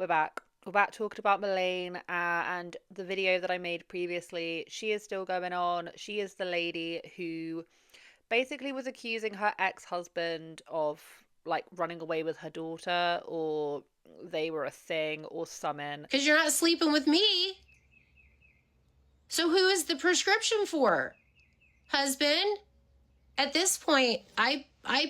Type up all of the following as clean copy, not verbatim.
We're back. We're back talking about Melaine and the video that I made previously. She is still going on. She is the lady who basically was accusing her ex-husband of like running away with her daughter, or they were a thing or something. Because you're not sleeping with me. So who is the prescription for? Husband? At this point, I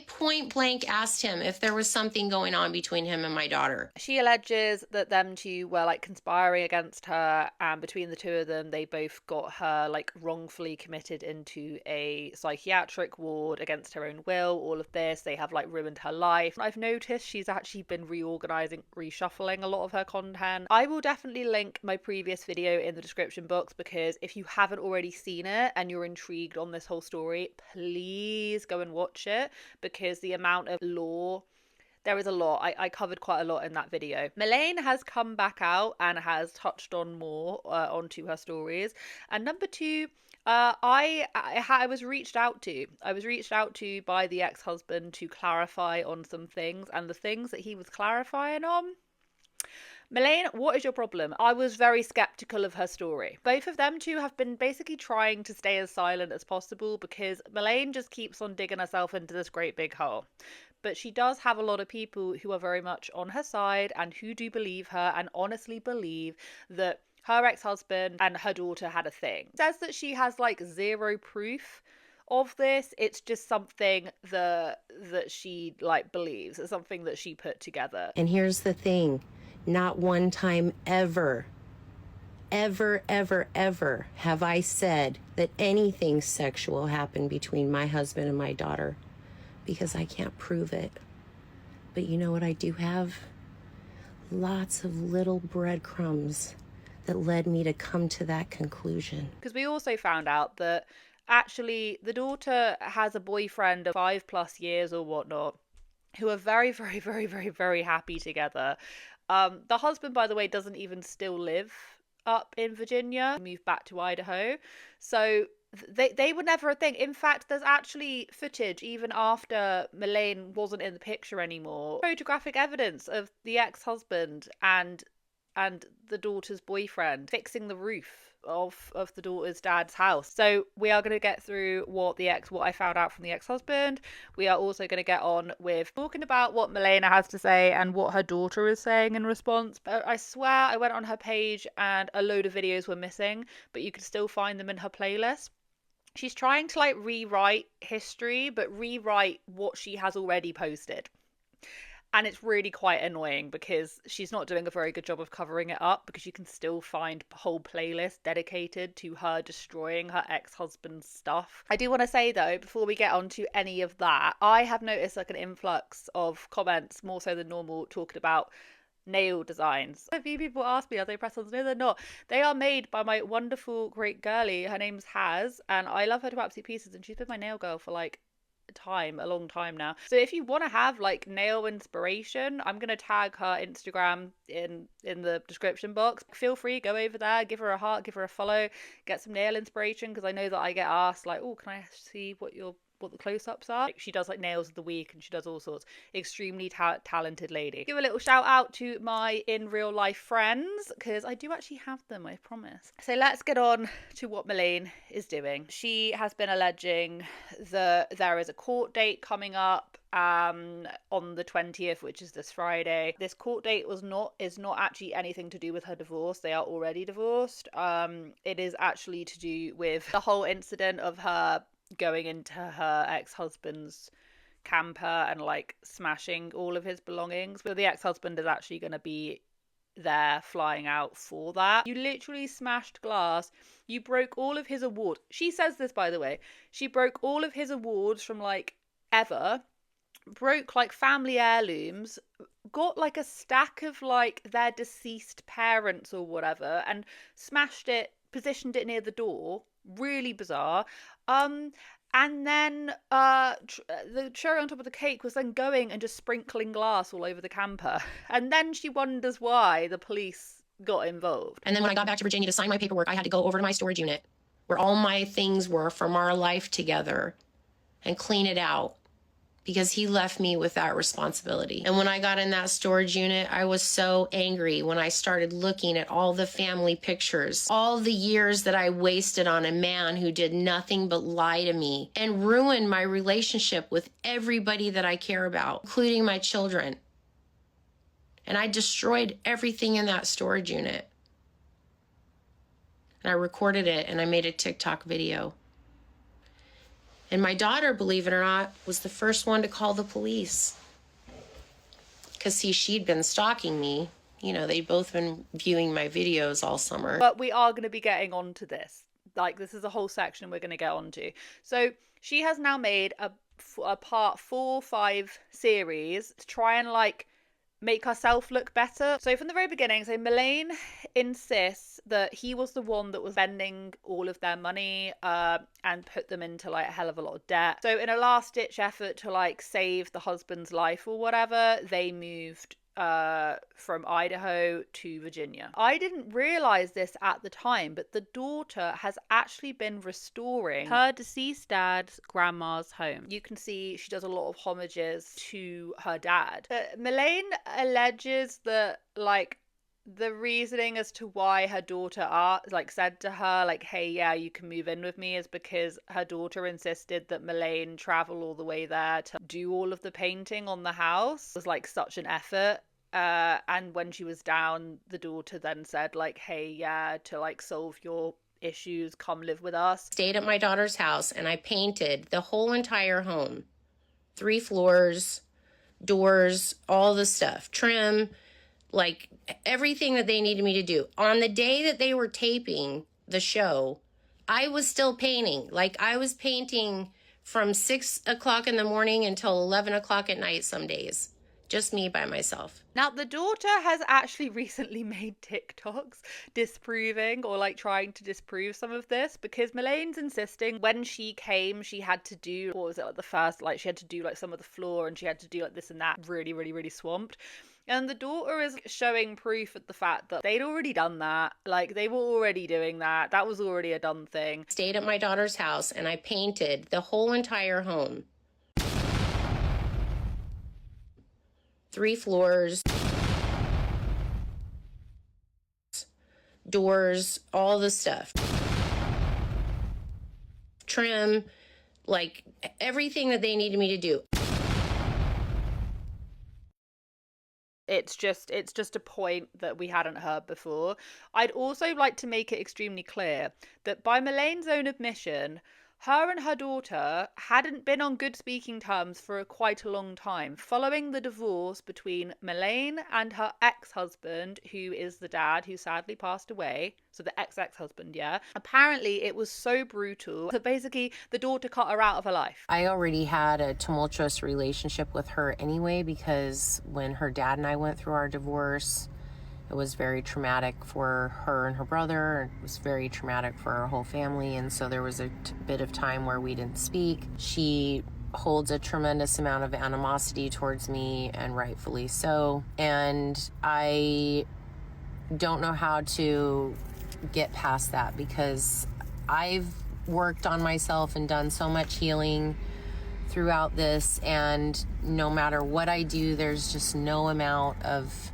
point blank asked him if there was something going on between him and my daughter. She alleges that them two were like conspiring against her, and between the two of them, they both got her like wrongfully committed into a psychiatric ward against her own will. All of this, they have like ruined her life. I've noticed she's actually been reorganizing, reshuffling a lot of her content. I will definitely link my previous video in the description box, because if you haven't already seen it and you're intrigued on this whole story, please go and watch it, because the amount of lore, there is a lot. I covered quite a lot in that video. Melaine has come back out and has touched on more onto her stories. And number two, I was reached out to. I was reached out to by the ex-husband to clarify on some things, and the things that he was clarifying on, Melaine, what is your problem? I was very skeptical of her story. Both of them two have been basically trying to stay as silent as possible, because Melaine just keeps on digging herself into this great big hole. But she does have a lot of people who are very much on her side and who do believe her and honestly believe that her ex-husband and her daughter had a thing. Says that she has like zero proof of this. It's just something that she like believes. It's something that she put together. And here's the thing. Not one time ever have I said that anything sexual happened between my husband and my daughter, because I can't prove it. But you know what I do have? Lots of little breadcrumbs that led me to come to that conclusion. Because we also found out that actually the daughter has a boyfriend of 5+ years or whatnot, who are very, very, very, very, very happy together. The husband, by the way, doesn't even still live up in Virginia, moved back to Idaho. So they were never a thing. In fact, there's actually footage even after Melaine wasn't in the picture anymore. Photographic evidence of the ex-husband and the daughter's boyfriend fixing the roof of the daughter's dad's house. So we are going to get through what I found out from the ex-husband. We are also going to get on with talking about what Milena has to say and what her daughter is saying in response. But I swear I went on her page and a load of videos were missing, but you can still find them in her playlist. She's trying to like rewrite history, but rewrite what she has already posted. And it's really quite annoying, because she's not doing a very good job of covering it up, because you can still find whole playlists dedicated to her destroying her ex-husband's stuff. I do want to say though, before we get on to any of that, I have noticed like an influx of comments, more so than normal, talking about nail designs. A few people ask me, are they press-ons? No, they're not. They are made by my wonderful, great girlie. Her name's Haz, and I love her to absolute pieces, and she's been my nail girl for like a long time now. So if you want to have like nail inspiration, I'm gonna tag her Instagram in the description box. Feel free, go over there, give her a heart, give her a follow, get some nail inspiration, because I know that I get asked like, oh, can I see what the close-ups are. Like, she does like nails of the week and she does all sorts. Extremely talented lady. Give a little shout out to my in real life friends, because I do actually have them, I promise. So let's get on to what Melaine is doing. She has been alleging that there is a court date coming up on the 20th, which is this Friday. This court date is not actually anything to do with her divorce. They are already divorced. It is actually to do with the whole incident of her going into her ex-husband's camper and like smashing all of his belongings. But the ex-husband is actually going to be there flying out for that. You literally smashed glass. You broke all of his awards. She says this, by the way. She broke all of his awards from like ever. Broke like family heirlooms. Got like a stack of like their deceased parents or whatever and smashed it, positioned it near the door. Really bizarre. And then the cherry on top of the cake was then going and just sprinkling glass all over the camper. And then she wonders why the police got involved. And then when I got back to Virginia to sign my paperwork, I had to go over to my storage unit where all my things were from our life together and clean it out, because he left me with that responsibility. And when I got in that storage unit, I was so angry when I started looking at all the family pictures, all the years that I wasted on a man who did nothing but lie to me and ruin my relationship with everybody that I care about, including my children. And I destroyed everything in that storage unit. And I recorded it and I made a TikTok video. And my daughter, believe it or not, was the first one to call the police. Because, see, she'd been stalking me. You know, they'd both been viewing my videos all summer. But we are going to be getting onto this. Like, this is a whole section we're going to get onto. So she has now made a part 4-5 series to try and, like, make herself look better. So from the very beginning, so Melaine insists that he was the one that was spending all of their money and put them into like a hell of a lot of debt. So in a last ditch effort to like save the husband's life or whatever, they moved from Idaho to Virginia. I didn't realize this at the time, but the daughter has actually been restoring her deceased dad's grandma's home. You can see she does a lot of homages to her dad. Melaine alleges that like the reasoning as to why her daughter said to her like, hey, yeah, you can move in with me, is because her daughter insisted that Melaine travel all the way there to do all of the painting on the house. It was like such an effort. And when she was down, the daughter then said like, hey, yeah, to like solve your issues, come live with us. Stayed at my daughter's house and I painted the whole entire home. 3 floors, doors, all the stuff, trim, like everything that they needed me to do. On the day that they were taping the show, I was still painting. Like I was painting from 6 o'clock in the morning until 11 o'clock at night some days. Just me by myself. Now, the daughter has actually recently made TikToks disproving or like trying to disprove some of this, because Melaine's insisting when she came, she had to do, what was it, like the first, like she had to do like some of the floor and she had to do like this and that, really, really, really swamped. And the daughter is showing proof of the fact that they'd already done that. Like, they were already doing that. That was already a done thing. Stayed at my daughter's house and I painted the whole entire home. 3 floors, doors, all the stuff. Trim, like everything that they needed me to do. It's just a point that we hadn't heard before. I'd also like to make it extremely clear that by Melaine's own admission, her and her daughter hadn't been on good speaking terms for quite a long time, following the divorce between Melaine and her ex-husband, who is the dad who sadly passed away. So the ex-husband, yeah. Apparently it was so brutal that basically the daughter cut her out of her life. I already had a tumultuous relationship with her anyway, because when her dad and I went through our divorce, it was very traumatic for her and her brother. It was very traumatic for our whole family. And so there was a bit of time where we didn't speak. She holds a tremendous amount of animosity towards me, and rightfully so. And I don't know how to get past that, because I've worked on myself and done so much healing throughout this. And no matter what I do, there's just no amount of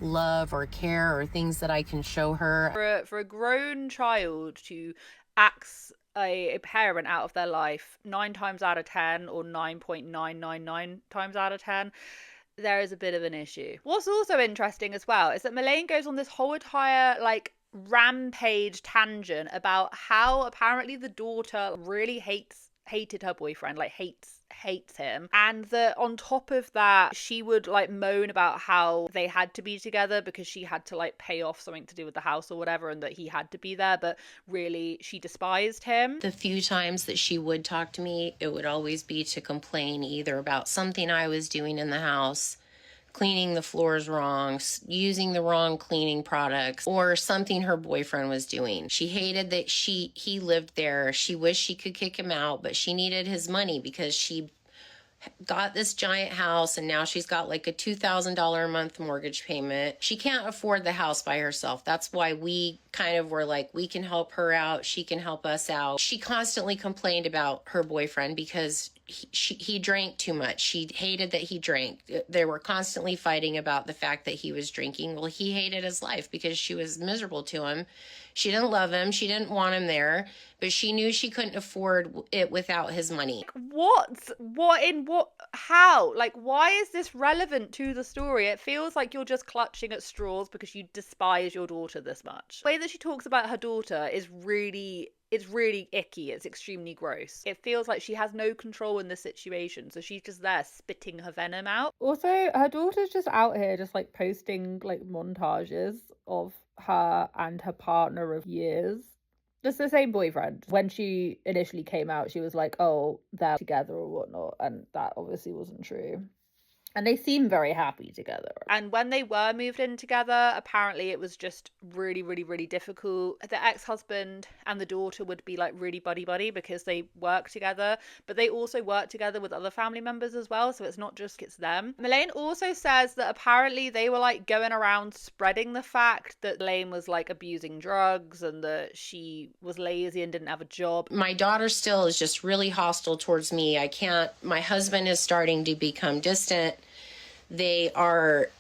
love or care or things that I can show her. For a grown child to axe a parent out of their life 9 times out of 10 or 9.999 times out of 10, there is a bit of an issue. What's also interesting as well is that Melaine goes on this whole entire like rampage tangent about how apparently the daughter really hated her boyfriend, like hates him, and that on top of that she would like moan about how they had to be together because she had to like pay off something to do with the house or whatever, and that he had to be there, but really she despised him. The few times that she would talk to me, it would always be to complain either about something I was doing in the house, cleaning the floors wrong, using the wrong cleaning products, or something her boyfriend was doing. She hated that he lived there. She wished she could kick him out, but she needed his money because she got this giant house and now she's got like a $2,000 a month mortgage payment. She can't afford the house by herself. That's why we kind of were like, we can help her out. She can help us out. She constantly complained about her boyfriend because he drank too much. She hated that he drank. They were constantly fighting about the fact that he was drinking. Well, he hated his life because she was miserable to him. She didn't love him. She didn't want him there, but she knew she couldn't afford it without his money. How? Like, why is this relevant to the story? It feels like you're just clutching at straws because you despise your daughter this much. The way that she talks about her daughter is really, it's really icky. It's extremely gross. It feels like she has no control in the situation, so she's just there spitting her venom out. Also, her daughter's just out here just like posting like montages of her and her partner of years. Just the same boyfriend. When she initially came out, she was like, oh, they're together or whatnot, and that obviously wasn't true. And they seem very happy together. And when they were moved in together, apparently it was just really, really, really difficult. The ex-husband and the daughter would be like really buddy-buddy because they work together, but they also work together with other family members as well, so it's not just it's them. Melaine also says that apparently they were like going around spreading the fact that Elaine was like abusing drugs and that she was lazy and didn't have a job. My daughter still is just really hostile towards me. My husband is starting to become distant. They are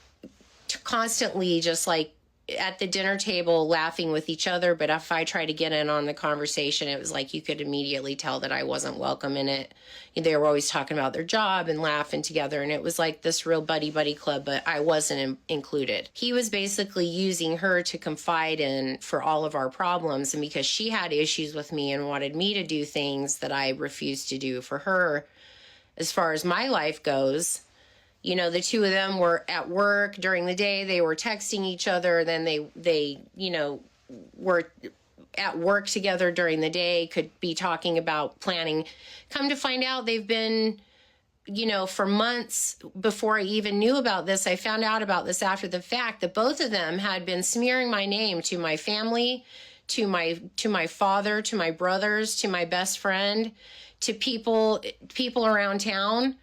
constantly just like at the dinner table laughing with each other. But if I try to get in on the conversation, it was like you could immediately tell that I wasn't welcome in it. They were always talking about their job and laughing together. And it was like this real buddy club, but I wasn't included. He was basically using her to confide in for all of our problems. And because she had issues with me and wanted me to do things that I refused to do for her, as far as my life goes, you know, the two of them were at work during the day. They were texting each other. Then they were at work together during the day, could be talking about planning. Come to find out, they've been, for months before I even knew about this. I found out about this after the fact, that both of them had been smearing my name to my family, to my father, to my brothers, to my best friend, to people around town.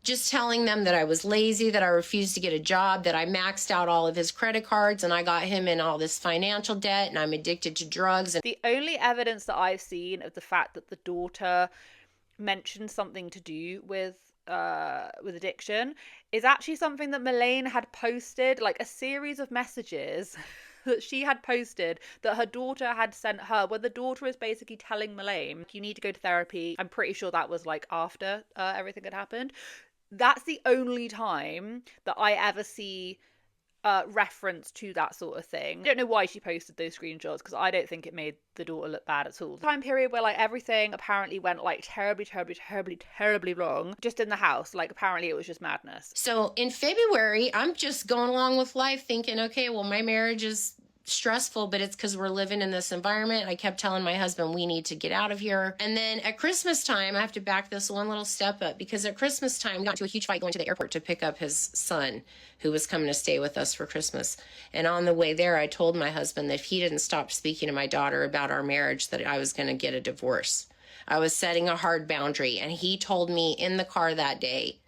Just telling them that I was lazy, that I refused to get a job, that I maxed out all of his credit cards and I got him in all this financial debt and I'm addicted to drugs. The only evidence that I've seen of the fact that the daughter mentioned something to do with addiction is actually something that Melaine had posted, like a series of messages that she had posted that her daughter had sent her, where the daughter is basically telling Melaine, you need to go to therapy. I'm pretty sure that was like after everything had happened. That's the only time that I ever see reference to that sort of thing. I don't know why she posted those screenshots because I don't think it made the daughter look bad at all. Time period where like everything apparently went like terribly wrong just in the house. Like apparently it was just madness. So in February, I'm just going along with life thinking, okay, well, my marriage is stressful, but it's because we're living in this environment. I kept telling my husband, we need to get out of here. And then at Christmas time, I have to back this one little step up, because at Christmas time, we got into a huge fight going to the airport to pick up his son, who was coming to stay with us for Christmas. And on the way there, I told my husband that if he didn't stop speaking to my daughter about our marriage, that I was going to get a divorce. I was setting a hard boundary. And he told me in the car that day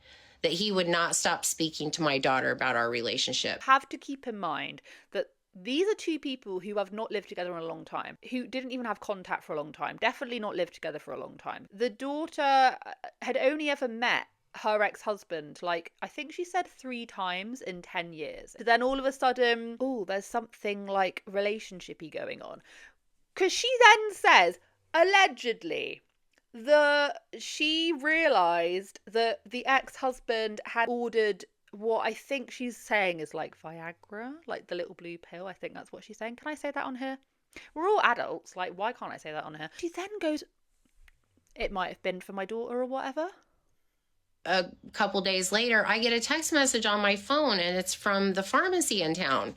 that he would not stop speaking to my daughter about our relationship. Have to keep in mind that these are two people who have not lived together in a long time, who didn't even have contact for a long time, definitely not lived together for a long time. The daughter had only ever met her ex-husband, like, I think she said 3 times in 10 years. Then all of a sudden, oh, there's something like relationship-y going on. Because she then says, allegedly, she realised that the ex-husband had ordered what I think she's saying is like Viagra, like the little blue pill. I think that's what she's saying. Can I say that on here? We're all adults. Like, why can't I say that on here? She then goes, it might have been for my daughter or whatever. A couple days later, I get a text message on my phone, and it's from the pharmacy in town.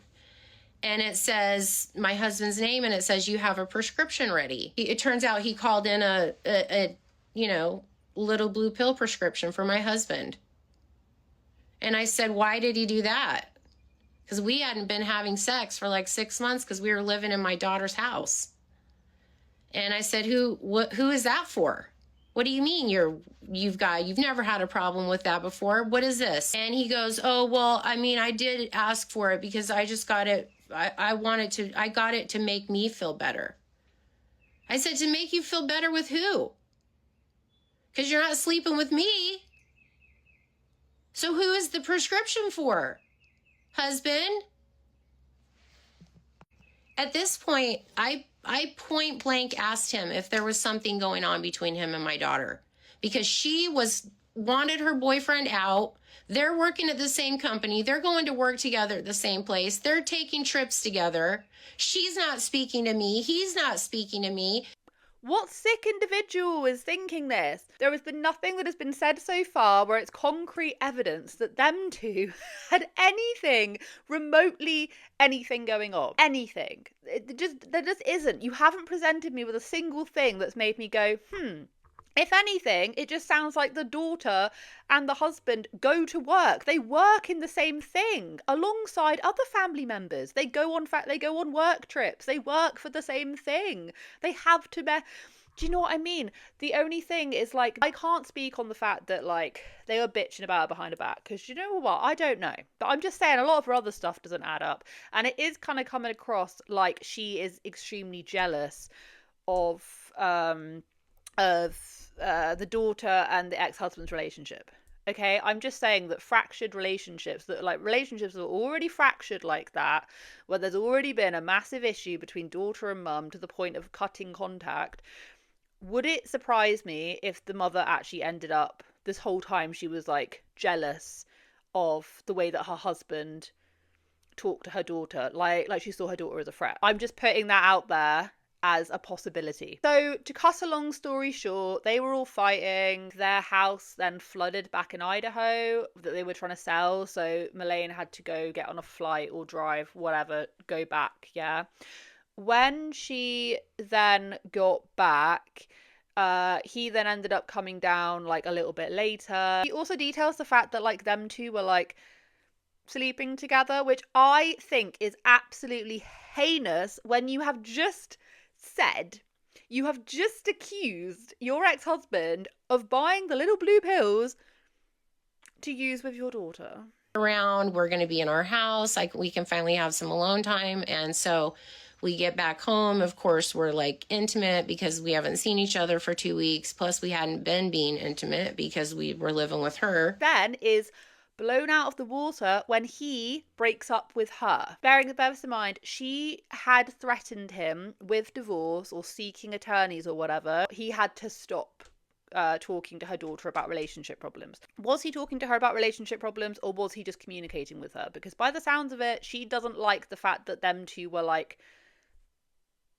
And it says my husband's name, and it says, you have a prescription ready. It turns out he called in a little blue pill prescription for my husband. And I said, why did he do that? Because we hadn't been having sex for like 6 months because we were living in my daughter's house. And I said, who is that for? What do you mean you've never had a problem with that before? What is this? And he goes, oh, well, I mean, I did ask for it because I just got it. I got it to make me feel better. I said, to make you feel better with who? because you're not sleeping with me. So who is the prescription for? Husband? At this point, I point blank asked him if there was something going on between him and my daughter, because she wanted her boyfriend out. They're working at the same company. They're going to work together at the same place. They're taking trips together. She's not speaking to me. He's not speaking to me. What sick individual is thinking this? There has been nothing that has been said so far where it's concrete evidence that them two had anything remotely anything going on. Anything. There just isn't. You haven't presented me with a single thing that's made me go, If anything, it just sounds like the daughter and the husband go to work. They work in the same thing alongside other family members. They go on work trips. They work for the same thing. They have to do you know what I mean? The only thing is, like, I can't speak on the fact that, like, they were bitching about her behind her back, because you know what? I don't know. But I'm just saying a lot of her other stuff doesn't add up. And it is kind of coming across like she is extremely jealous of the daughter and the ex-husband's relationship. Okay, I'm just saying that fractured relationships, that like relationships that are already fractured like that, where there's already been a massive issue between daughter and mum to the point of cutting contact, would it surprise me if the mother actually ended up, this whole time she was like jealous of the way that her husband talked to her daughter, like she saw her daughter as a threat? I'm just putting that out there as a possibility. So to cut a long story short, they were all fighting. Their house then flooded back in Idaho that they were trying to sell, so Melaine had to go get on a flight or drive, whatever, go back. Yeah, when she then got back, he then ended up coming down like a little bit later. He also details the fact that like them two were like sleeping together, which I think is absolutely heinous when you have just accused your ex-husband of buying the little blue pills to use with your daughter. Around, we're going to be in our house, like we can finally have some alone time. And so we get back home. Of course, we're like intimate because we haven't seen each other for 2 weeks. Plus we hadn't been being intimate because we were living with her. Ben is blown out of the water when he breaks up with her. Bearing in mind, she had threatened him with divorce or seeking attorneys or whatever. He had to stop talking to her daughter about relationship problems. Was he talking to her about relationship problems, or was he just communicating with her? Because by the sounds of it, she doesn't like the fact that them two were like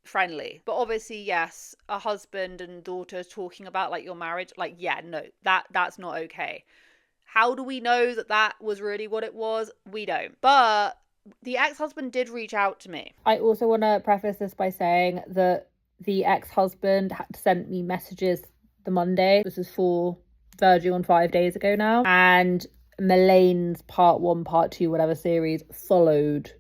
friendly. But obviously, yes, a husband and daughter talking about like your marriage, like, yeah, no, that's not okay. How do we know that that was really what it was? We don't. But the ex-husband did reach out to me. I also want to preface this by saying that the ex-husband had sent me messages the Monday. This is for verging on 5 days ago now. And Melaine's part 1, part 2, whatever series followed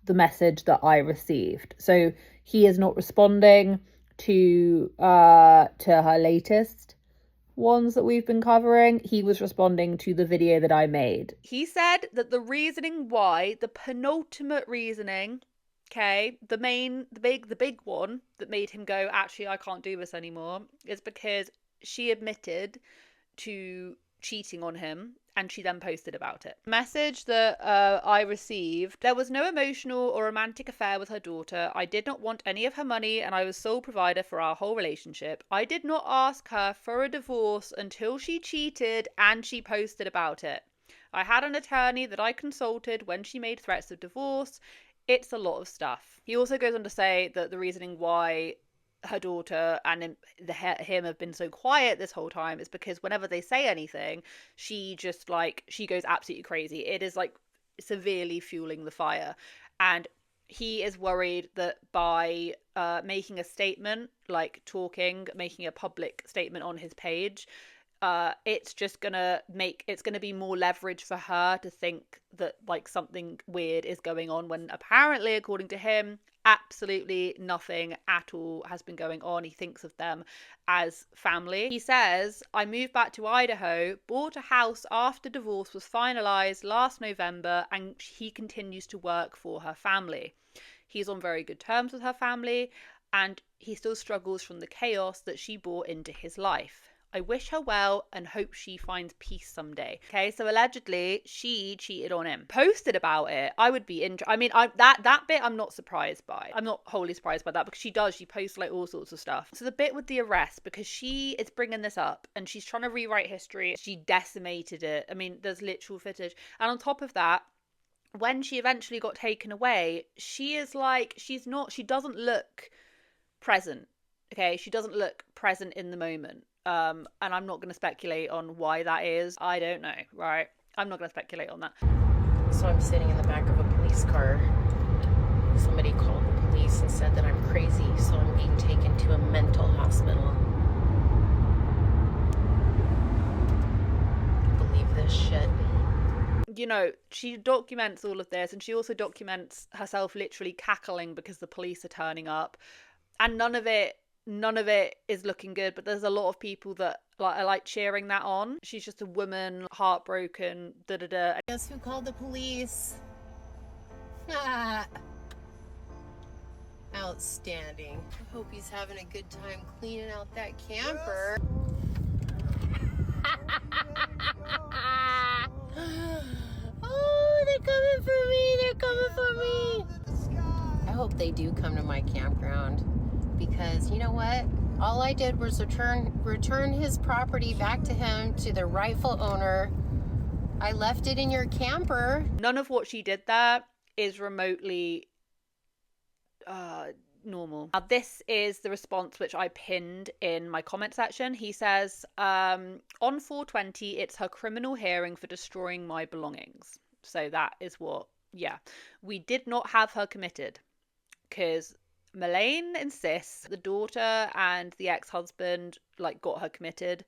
the message that I received. So he is not responding to her latest ones that we've been covering. He was responding to the video that I made. He said that the reasoning why, the penultimate reasoning, okay, the big one that made him go, actually, I can't do this anymore, is because she admitted to cheating on him, and she then posted about it. Message that I received: there was no emotional or romantic affair with her daughter. I did not want any of her money, and I was sole provider for our whole relationship. I did not ask her for a divorce until she cheated and she posted about it. I had an attorney that I consulted when she made threats of divorce. It's a lot of stuff. He also goes on to say that the reasoning why her daughter and him have been so quiet this whole time is because whenever they say anything, she just like, she goes absolutely crazy. It is like severely fueling the fire. And he is worried that by making a statement, like making a public statement on his page, it's just gonna be more leverage for her to think that like something weird is going on, when apparently, according to him, absolutely nothing at all has been going on. He thinks of them as family. He says, I moved back to Idaho, bought a house after divorce was finalized last November, and he continues to work for her family. He's on very good terms with her family, and he still struggles from the chaos that she brought into his life. I wish her well and hope she finds peace someday. Okay, so allegedly she cheated on him. Posted about it. I would be I mean, that bit I'm not surprised by. I'm not wholly surprised by that, because she posts like all sorts of stuff. So the bit with the arrest, because she is bringing this up and she's trying to rewrite history. She decimated it. I mean, there's literal footage. And on top of that, when she eventually got taken away, she is like, she doesn't look present. Okay, she doesn't look present in the moment. And I'm not going to speculate on why that is. I don't know, right? I'm not going to speculate on that. So I'm sitting in the back of a police car. Somebody called the police and said that I'm crazy, so I'm being taken to a mental hospital. Believe this shit. You know, she documents all of this, and she also documents herself literally cackling because the police are turning up, and none of it is looking good. But there's a lot of people that are like cheering that on. She's just a woman, heartbroken, Guess who called the police? Outstanding. I hope he's having a good time cleaning out that camper. Oh, they're coming for me. They're coming for me. I hope they do come to my campground, because you know what? All I did was return his property back to him, to the rightful owner. I left it in your camper. None of what she did there is remotely normal. Now, this is the response which I pinned in my comment section. He says, on 420, it's her criminal hearing for destroying my belongings. So that is what, yeah. We did not have her committed, because Melaine insists the daughter and the ex-husband like got her committed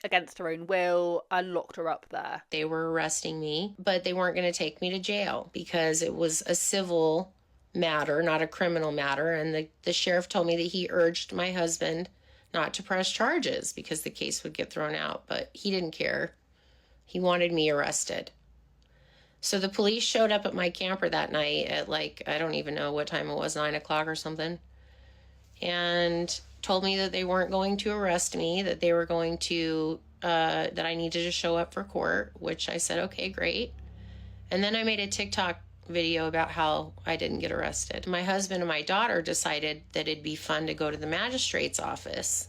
against her own will and locked her up there. They were arresting me, but they weren't going to take me to jail because it was a civil matter, not a criminal matter. And the sheriff told me that he urged my husband not to press charges because the case would get thrown out, but he didn't care. He wanted me arrested. So the police showed up at my camper that night at like, I don't even know what time it was, 9 o'clock or something, and told me that they weren't going to arrest me, that they were going to, that I needed to show up for court, which I said, okay, great. And then I made a TikTok video about how I didn't get arrested. My husband and my daughter decided that it'd be fun to go to the magistrate's office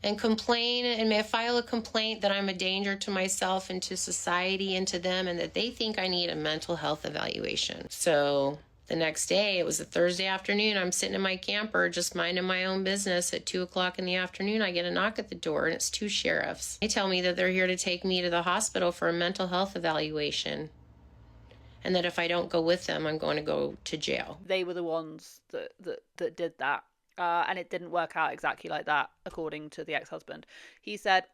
and complain and file a complaint that I'm a danger to myself and to society and to them, and that they think I need a mental health evaluation. So the next day, it was a Thursday afternoon, I'm sitting in my camper just minding my own business. At 2 o'clock in the afternoon, I get a knock at the door, and it's two sheriffs. They tell me that they're here to take me to the hospital for a mental health evaluation, and that if I don't go with them, I'm going to go to jail. They were the ones that did that. And it didn't work out exactly like that, according to the ex-husband. He said,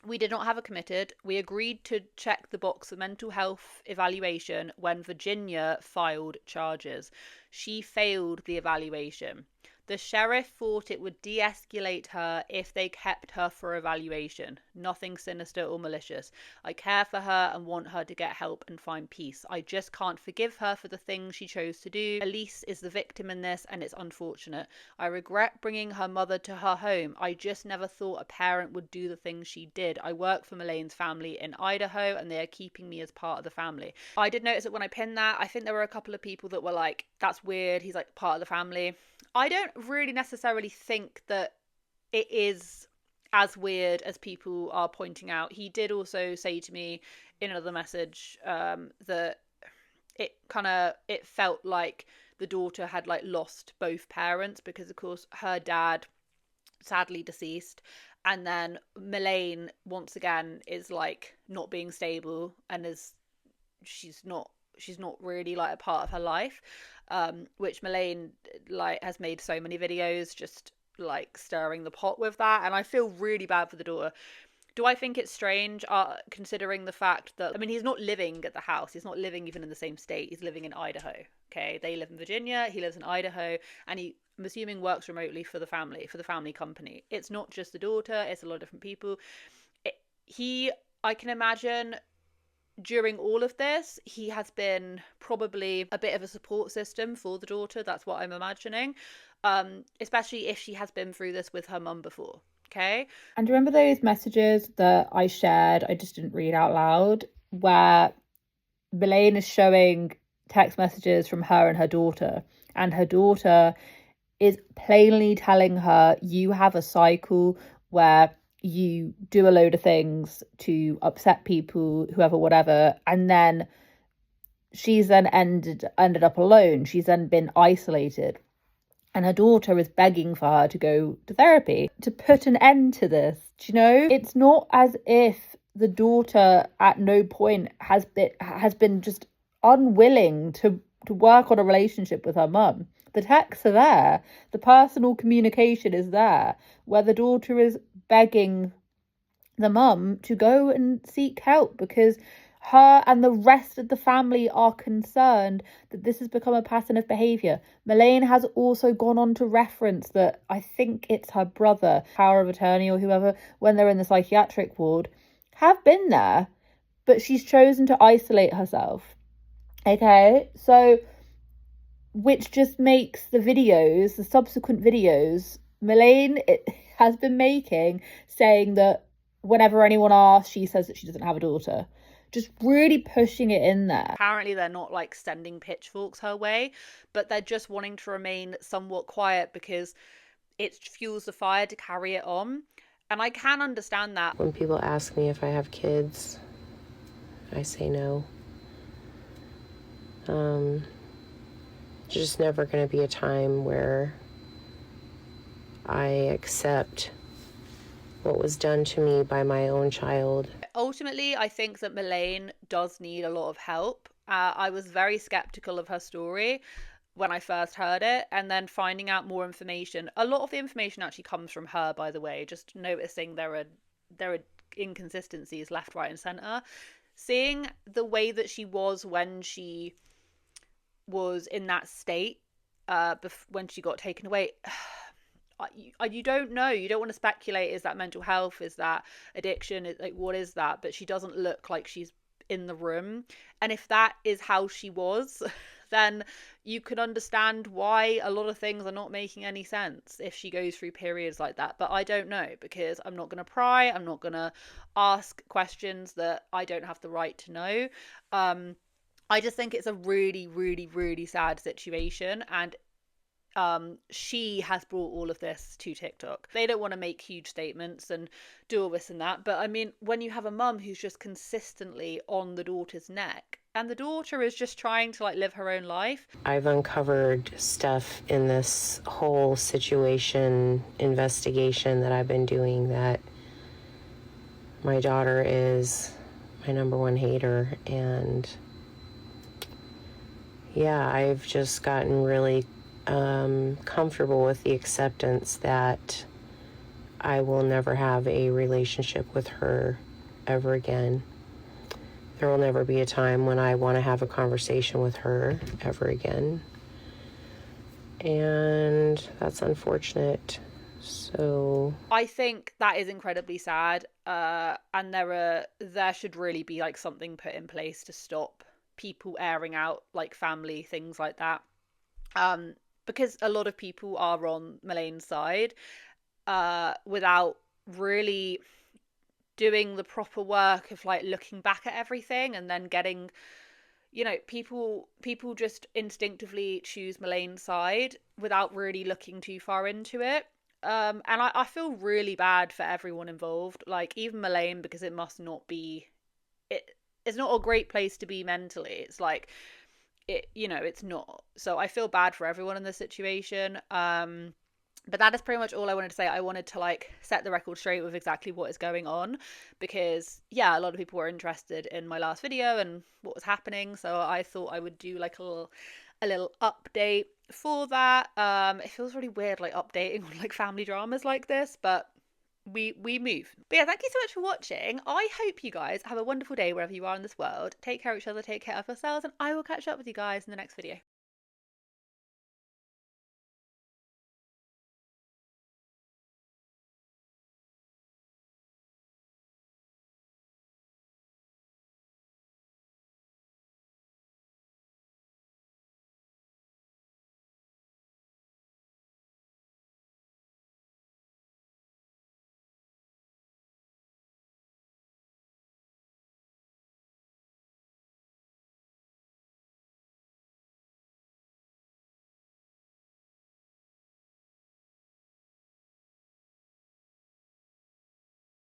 we did not have her committed. We agreed to check the box for mental health evaluation when Virginia filed charges. She failed the evaluation. The sheriff thought it would de-escalate her if they kept her for evaluation. Nothing sinister or malicious. I care for her and want her to get help and find peace. I just can't forgive her for the things she chose to do. Elise is the victim in this, and it's unfortunate. I regret bringing her mother to her home. I just never thought a parent would do the things she did. I work for Elaine's family in Idaho, and they are keeping me as part of the family. I did notice that when I pinned that, I think there were a couple of people that were like, that's weird, he's like part of the family. I don't really necessarily think that it is as weird as people are pointing out. He did also say to me in another message that it felt like the daughter had like lost both parents, because of course her dad sadly deceased, and then Melaine once again is like not being stable, and she's not really like a part of her life, which Melaine like has made so many videos just like stirring the pot with that, and I feel really bad for the daughter. Do I think it's strange, considering the fact that, I mean, he's not living at the house, he's not living even in the same state, he's living in Idaho, okay? They live in Virginia, he lives in Idaho, and he, I'm assuming, works remotely for the family company. It's not just the daughter, it's a lot of different people. I can imagine during all of this, he has been probably a bit of a support system for the daughter. That's what I'm imagining. Especially if she has been through this with her mum before. Okay. And do you remember those messages that I shared, I just didn't read out loud, where Melaine is showing text messages from her and her daughter is plainly telling her, you have a cycle where you do a load of things to upset people, whoever, whatever, and then she's then ended up alone. She's then been isolated. And her daughter is begging for her to go to therapy to put an end to this. Do you know? It's not as if the daughter at no point has been just unwilling to work on a relationship with her mum. The texts are there. The personal communication is there, where the daughter is begging the mum to go and seek help because her and the rest of the family are concerned that this has become a pattern of behaviour. Melaine has also gone on to reference that I think it's her brother, power of attorney or whoever, when they're in the psychiatric ward, have been there, but she's chosen to isolate herself. Okay, so which just makes the subsequent videos, Melaine has been making, saying that whenever anyone asks, she says that she doesn't have a daughter. Just really pushing it in there. Apparently they're not like sending pitchforks her way, but they're just wanting to remain somewhat quiet because it fuels the fire to carry it on. And I can understand that. When people ask me if I have kids, I say no. There's just never going to be a time where I accept what was done to me by my own child. Ultimately, I think that Melaine does need a lot of help. I was very skeptical of her story when I first heard it, and then finding out more information. A lot of the information actually comes from her, by the way, just noticing there are inconsistencies left, right, and centre. Seeing the way that she was when she was in that state, when she got taken away, you don't know. You don't want to speculate. Is that mental health? Is that addiction? Like, what is that? But she doesn't look like she's in the room. And if that is how she was, then you can understand why a lot of things are not making any sense if she goes through periods like that. But I don't know, because I'm not going to pry. I'm not going to ask questions that I don't have the right to know. I just think it's a really, really, really sad situation. And she has brought all of this to TikTok. They don't want to make huge statements and do all this and that, but I mean, when you have a mum who's just consistently on the daughter's neck, and the daughter is just trying to like live her own life. I've uncovered stuff in this whole situation investigation that I've been doing that my daughter is my number one hater, and yeah, I've just gotten really comfortable with the acceptance that I will never have a relationship with her ever again. There will never be a time when I want to have a conversation with her ever again. And that's unfortunate. So I think that is incredibly sad. And there should really be like something put in place to stop people airing out like family things like that. Because a lot of people are on Melane's side, without really doing the proper work of like looking back at everything, and then getting, people just instinctively choose Melane's side without really looking too far into it. And I feel really bad for everyone involved, like even Melaine, because it must not be, it's not a great place to be mentally. It's like, it's not. So I feel bad for everyone in this situation. But that is pretty much all I wanted to say. I wanted to like set the record straight with exactly what is going on, because yeah, a lot of people were interested in my last video and what was happening. So I thought I would do like a little update for that. It feels really weird like updating on like family dramas like this, but we move. But yeah, thank you so much for watching. I hope you guys have a wonderful day wherever you are in this world. Take care of each other, take care of yourselves, and I will catch up with you guys in the next video.